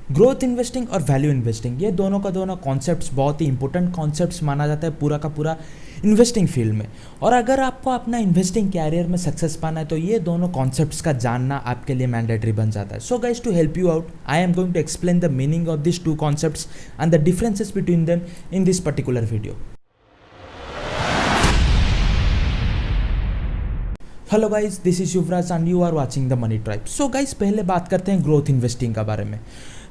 Growth investing और value investing, ये दोनों का दोनों कॉन्सेप्ट्स बहुत ही इंपॉर्टेंट कॉन्सेप्ट्स माना जाता है पूरा का पूरा इन्वेस्टिंग फील्ड में। और अगर आपको अपना इन्वेस्टिंग कैरियर में सक्सेस पाना है तो ये दोनों कॉन्सेप्ट्स का जानना आपके लिए मैंडेटरी बन जाता है। So guys, to help you out, I am going to explain the meaning of this two concepts and the differences between them in this particular video. Hello guys, this is Yuvraj and you are watching the money tribe. So guys, पहले बात करते हैं growth investing का बारे में।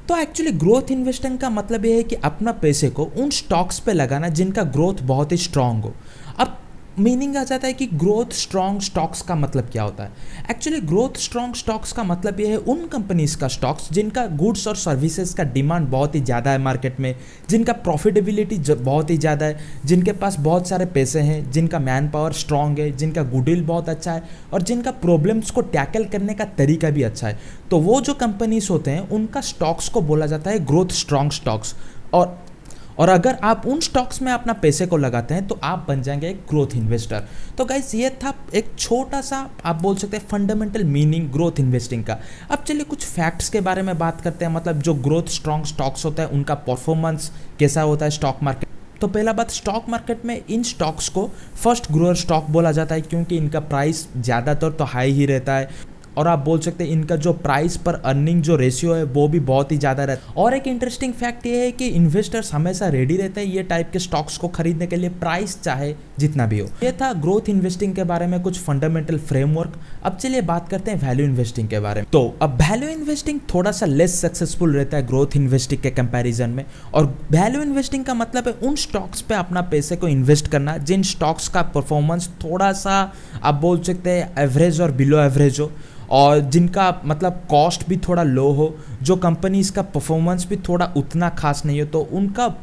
तो actually growth investing का मतलब ये है कि अपना पैसे को उन स्टॉक्स पे लगाना जिनका ग्रोथ बहुत ही स्ट्रांग हो। अब मीनिंग आ जाता है कि ग्रोथ स्ट्रांग स्टॉक्स का मतलब क्या होता है। एक्चुअली ग्रोथ स्ट्रांग स्टॉक्स का मतलब ये है उन कंपनीज का स्टॉक्स जिनका गुड्स और सर्विसेज का डिमांड बहुत ही ज़्यादा है मार्केट में, जिनका प्रॉफिटेबिलिटी बहुत ही ज़्यादा है, जिनके पास बहुत सारे पैसे हैं, जिनका मैन पावर स्ट्रांग है, जिनका गुडविल बहुत अच्छा है और जिनका प्रॉब्लम्स को टैकल करने का तरीका भी अच्छा है। तो वो जो कंपनीज होते हैं उनका स्टॉक्स को बोला जाता है ग्रोथ स्ट्रांग स्टॉक्स। और अगर आप उन स्टॉक्स में अपना पैसे को लगाते हैं तो आप बन जाएंगे एक ग्रोथ इन्वेस्टर। तो गाइस, ये था एक छोटा सा आप बोल सकते हैं फंडामेंटल मीनिंग ग्रोथ इन्वेस्टिंग का। अब चलिए कुछ फैक्ट्स के बारे में बात करते हैं, मतलब जो ग्रोथ स्ट्रॉन्ग स्टॉक्स होता है उनका परफॉर्मेंस कैसा होता है स्टॉक मार्केट। तो पहला बात, स्टॉक मार्केट में इन स्टॉक्स को फर्स्ट ग्रोअर स्टॉक बोला जाता है क्योंकि इनका प्राइस ज़्यादातर तो हाई ही रहता है और आप बोल सकते हैं इनका जो प्राइस पर अर्निंग जो रेशियो है वो भी बहुत ही ज़्यादा रहता है। और एक इंटरेस्टिंग फैक्ट ये है कि इन्वेस्टर्स हमेशा रेडी रहते हैं ये टाइप के स्टॉक्स को खरीदने के लिए, प्राइस चाहे जितना भी हो। ये था ग्रोथ इन्वेस्टिंग के बारे में कुछ फंडामेंटल फ्रेमवर्क। अब चलिए बात करते हैं वैल्यू इन्वेस्टिंग के बारे में। तो अब वैल्यू इन्वेस्टिंग थोड़ा सा लेस सक्सेसफुल रहता है ग्रोथ इन्वेस्टिंग के कंपैरिजन में। और वैल्यू इन्वेस्टिंग का मतलब है उन स्टॉक्स पे अपना पैसे को इन्वेस्ट करना जिन स्टॉक्स का परफॉर्मेंस थोड़ा सा आप बोल सकते हैं एवरेज और बिलो एवरेज हो और जिनका मतलब कॉस्ट भी थोड़ा लो हो, जो कंपनीज का परफॉर्मेंस भी थोड़ा उतना खास नहीं हो, तो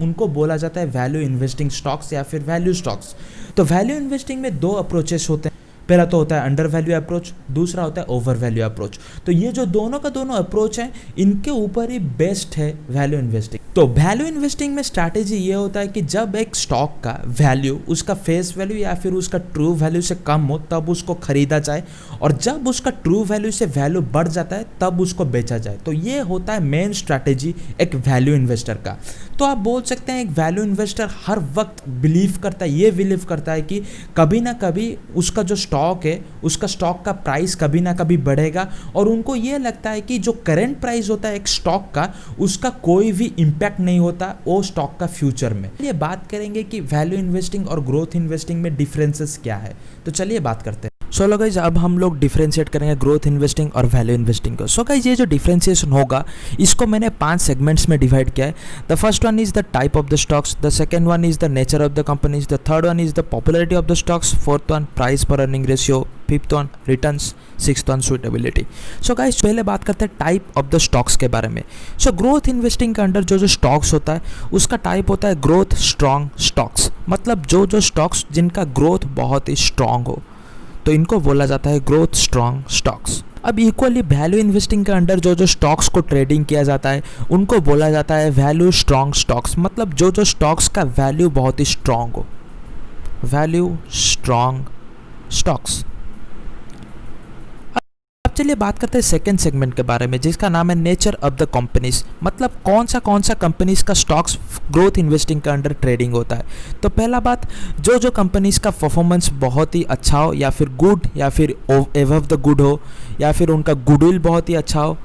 उनको बोला जाता है वैल्यू इन्वेस्टिंग स्टॉक्स या फिर वैल्यू स्टॉक्स। तो वैल्यू इन्वेस्टिंग में दो अप्रोचेस होते हैं। पहला तो होता है अंडर वैल्यू अप्रोच, दूसरा होता है ओवर वैल्यू अप्रोच। तो ये जो दोनों का दोनों अप्रोच है इनके ऊपर ही बेस्ट है वैल्यू इन्वेस्टिंग। तो वैल्यू इन्वेस्टिंग में स्ट्रैटेजी ये होता है कि जब एक स्टॉक का वैल्यू उसका फेस वैल्यू या फिर उसका ट्रू वैल्यू से कम हो तब उसको खरीदा जाए, और जब उसका ट्रू वैल्यू से वैल्यू बढ़ जाता है तब उसको बेचा जाए। तो ये होता है मेन स्ट्रैटेजी एक वैल्यू इन्वेस्टर का। तो आप बोल सकते हैं एक वैल्यू इन्वेस्टर हर वक्त बिलीव करता है कि कभी ना कभी उसका जो स्टॉक है उसका स्टॉक का प्राइस कभी ना कभी बढ़ेगा, और उनको ये लगता है कि जो करंट प्राइस होता है एक स्टॉक का उसका कोई भी इम्पैक्ट नहीं होता वो स्टॉक का फ्यूचर में। ये बात करेंगे कि वैल्यू इन्वेस्टिंग और ग्रोथ इन्वेस्टिंग में डिफरेंसेस क्या है, तो चलिए बात करते हैं। सो गाइज, अब हम लोग डिफरेंशिएट करेंगे ग्रोथ इन्वेस्टिंग और वैल्यू इन्वेस्टिंग को। सो गाइज, ये जो डिफरेंशिएशन होगा इसको मैंने 5 सेगमेंट्स में डिवाइड किया है। The first one is the type of the stocks, the second one is the nature of the companies, the third one is the popularity of the stocks, fourth one price per earning ratio, fifth one returns, sixth one suitability. So guys, पहले बात करते हैं type of the stocks के बारे में। So growth investing के under जो stocks होता है उसका टाइप होता है ग्रोथ स्ट्रॉन्ग स्टॉक्स, मतलब जो स्टॉक्स जिनका ग्रोथ बहुत ही स्ट्रांग हो तो इनको बोला जाता है ग्रोथ स्ट्रॉन्ग स्टॉक्स। अब इक्वली वैल्यू इन्वेस्टिंग के अंडर जो स्टॉक्स को ट्रेडिंग किया जाता है उनको बोला जाता है वैल्यू स्ट्रॉन्ग स्टॉक्स, मतलब जो स्टॉक्स का वैल्यू बहुत ही स्ट्रांग हो, वैल्यू स्ट्रॉन्ग स्टॉक्स। अब चलिए बात करते हैं सेकंड सेगमेंट के बारे में जिसका नाम है नेचर ऑफ द कंपनीज, मतलब कौन सा कंपनीज का स्टॉक्स ग्रोथ इन्वेस्टिंग के अंडर ट्रेडिंग होता है। तो पहला बात, जो कंपनीज का परफॉर्मेंस बहुत ही अच्छा हो या फिर गुड या फिर एबव द गुड हो या फिर उनका गुडविल बहुत ही अच्छा हो,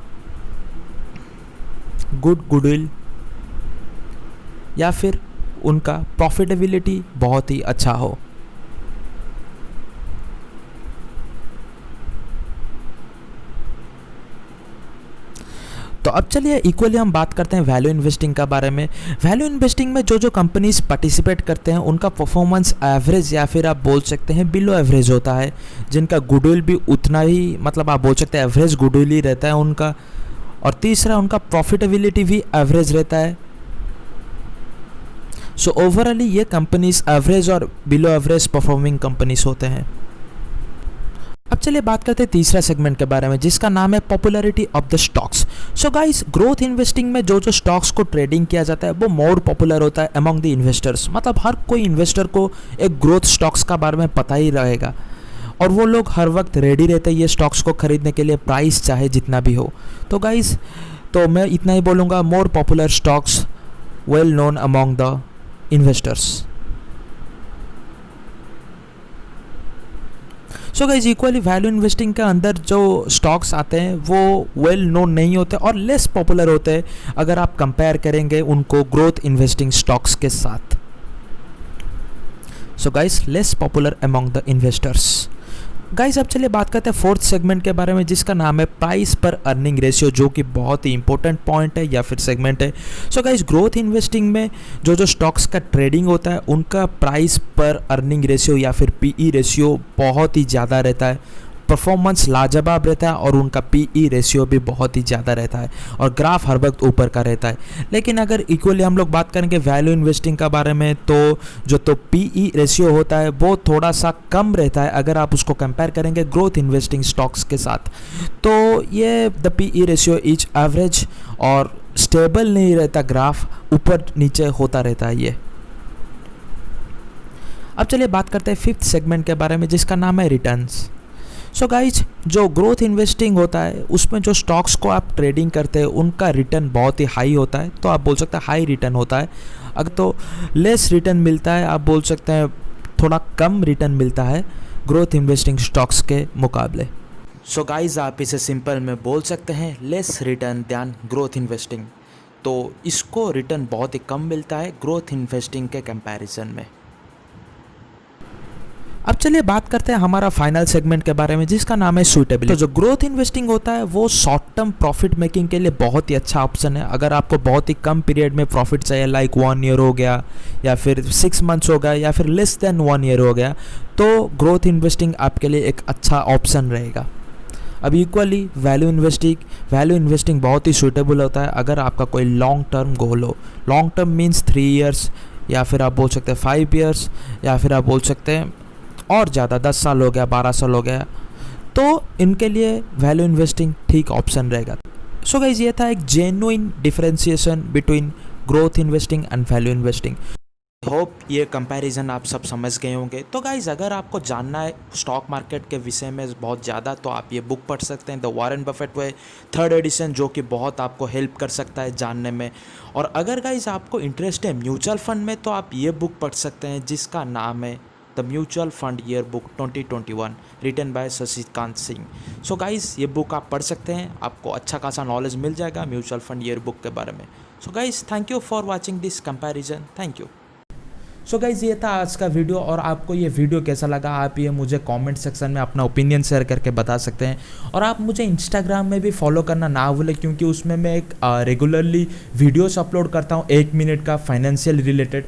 गुडविल, या फिर उनका प्रॉफिटेबिलिटी बहुत ही अच्छा हो। तो अब चलिए इक्वली हम बात करते हैं वैल्यू इन्वेस्टिंग के बारे में। वैल्यू इन्वेस्टिंग में जो कंपनीज पार्टिसिपेट करते हैं उनका परफॉर्मेंस एवरेज या फिर आप बोल सकते हैं बिलो एवरेज होता है, जिनका गुडविल भी उतना ही मतलब आप बोल सकते हैं एवरेज गुडविल ही रहता है उनका, और तीसरा उनका प्रॉफिटेबिलिटी भी एवरेज रहता है। सो ओवरऑली ये कंपनीज एवरेज और बिलो एवरेज परफॉर्मिंग कंपनीज होते हैं। अब चलिए बात करते हैं तीसरा सेगमेंट के बारे में जिसका नाम है popularity of the stocks. So guys, growth investing में जो स्टॉक्स को ट्रेडिंग किया जाता है वो मोर पॉपुलर होता है अमंग द इन्वेस्टर्स, मतलब हर कोई इन्वेस्टर को एक ग्रोथ स्टॉक्स का बारे में पता ही रहेगा और वो लोग हर वक्त रेडी रहते हैं ये स्टॉक्स को खरीदने के लिए, प्राइस चाहे जितना भी हो। तो गाइस, तो मैं इतना ही बोलूँगा, more popular stocks well known among the investors. So guys equally value investing के अंदर जो स्टॉक्स आते हैं वो वेल नोन नहीं होते और लेस पॉपुलर होते हैं अगर आप कंपेयर करेंगे उनको ग्रोथ इन्वेस्टिंग स्टॉक्स के साथ। So guys less popular among the investors. Guys अब चलिए बात करते हैं फोर्थ सेगमेंट के बारे में, जिसका नाम है प्राइस पर अर्निंग रेशियो, जो कि बहुत ही इंपॉर्टेंट पॉइंट है या फिर सेगमेंट है। सो गाइज ग्रोथ इन्वेस्टिंग में जो स्टॉक्स का ट्रेडिंग होता है उनका प्राइस पर अर्निंग रेशियो या फिर पीई रेशियो बहुत ही ज़्यादा रहता है, परफॉर्मेंस लाजवाब रहता है और उनका पीई रेशियो भी बहुत ही ज़्यादा रहता है और ग्राफ हर वक्त ऊपर का रहता है। लेकिन अगर इक्वली हम लोग बात करेंगे वैल्यू इन्वेस्टिंग का बारे में, तो जो पीई रेशियो होता है वो थोड़ा सा कम रहता है अगर आप उसको कंपेयर करेंगे ग्रोथ इन्वेस्टिंग स्टॉक्स के साथ। तो ये the PE ratio is average और स्टेबल नहीं रहता, ग्राफ ऊपर नीचे होता रहता है ये। अब चलिए बात करते हैं फिफ्थ सेगमेंट के बारे में, जिसका नाम है रिटर्न्स। सो गाइज जो ग्रोथ इन्वेस्टिंग होता है उसमें जो स्टॉक्स को आप ट्रेडिंग करते हैं उनका रिटर्न बहुत ही हाई होता है, तो आप बोल सकते हैं हाई रिटर्न होता है। अगर तो लेस रिटर्न मिलता है, आप बोल सकते हैं थोड़ा कम रिटर्न मिलता है ग्रोथ इन्वेस्टिंग स्टॉक्स के मुकाबले। सो गाइज आप इसे सिंपल में बोल सकते हैं less return than growth investing, तो इसको रिटर्न बहुत ही कम मिलता है ग्रोथ इन्वेस्टिंग के कंपैरिजन में। अब चलिए बात करते हैं हमारा फाइनल सेगमेंट के बारे में, जिसका नाम है सूटेबिलिटी। तो जो ग्रोथ इन्वेस्टिंग होता है वो शॉर्ट टर्म प्रॉफिट मेकिंग के लिए बहुत ही अच्छा ऑप्शन है। अगर आपको बहुत ही कम पीरियड में प्रॉफिट चाहिए, लाइक 1 ईयर हो गया या फिर 6 मंथ्स हो गया या फिर लेस देन 1 ईयर हो गया, तो ग्रोथ इन्वेस्टिंग आपके लिए एक अच्छा ऑप्शन रहेगा। अब इक्वली वैल्यू इन्वेस्टिंग बहुत ही सूटेबल होता है अगर आपका कोई लॉन्ग टर्म गोल हो। लॉन्ग टर्म मीन्स 3 ईयर्स या फिर आप बोल सकते हैं 5 ईयर्स या फिर आप बोल सकते हैं और ज़्यादा 10 साल हो गया, 12 साल हो गया, तो इनके लिए वैल्यू इन्वेस्टिंग ठीक ऑप्शन रहेगा। सो गाइज ये था एक genuine differentiation between growth investing and value investing. Hope ये कंपैरिजन आप सब समझ गए होंगे। तो गाइज अगर आपको जानना है स्टॉक मार्केट के विषय में बहुत ज़्यादा, तो आप ये बुक पढ़ सकते हैं, the Warren Buffett way 3rd edition, जो कि बहुत आपको हेल्प कर सकता है जानने में। और अगर गाइज आपको इंटरेस्ट है म्यूचुअल फंड में, तो आप ये बुक पढ़ सकते हैं जिसका नाम है the mutual fund year book 2021 written by Shashikant Singh. So guys ये बुक आप पढ़ सकते हैं, आपको अच्छा खासा नॉलेज मिल जाएगा म्यूचुअल फंड ईयर बुक के बारे में। So guys thank you for watching this comparison, thank you. So guys ये था आज का वीडियो, और आपको ये वीडियो कैसा लगा आप ये मुझे कमेंट सेक्शन में अपना ओपिनियन शेयर करके बता सकते हैं। और आप मुझे इंस्टाग्राम में भी फॉलो करना ना भूलें, क्योंकि उसमें मैं एक रेगुलरली वीडियोस अपलोड करता हूँ 1 मिनट का फाइनेंशियल रिलेटेड।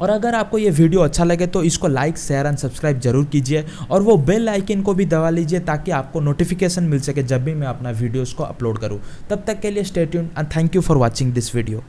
और अगर आपको ये वीडियो अच्छा लगे तो इसको लाइक शेयर एंड सब्सक्राइब जरूर कीजिए, और वो बेल आइकन को भी दबा लीजिए ताकि आपको नोटिफिकेशन मिल सके जब भी मैं अपना वीडियोस को अपलोड करूँ। तब तक के लिए stay tuned and thank you for watching this video.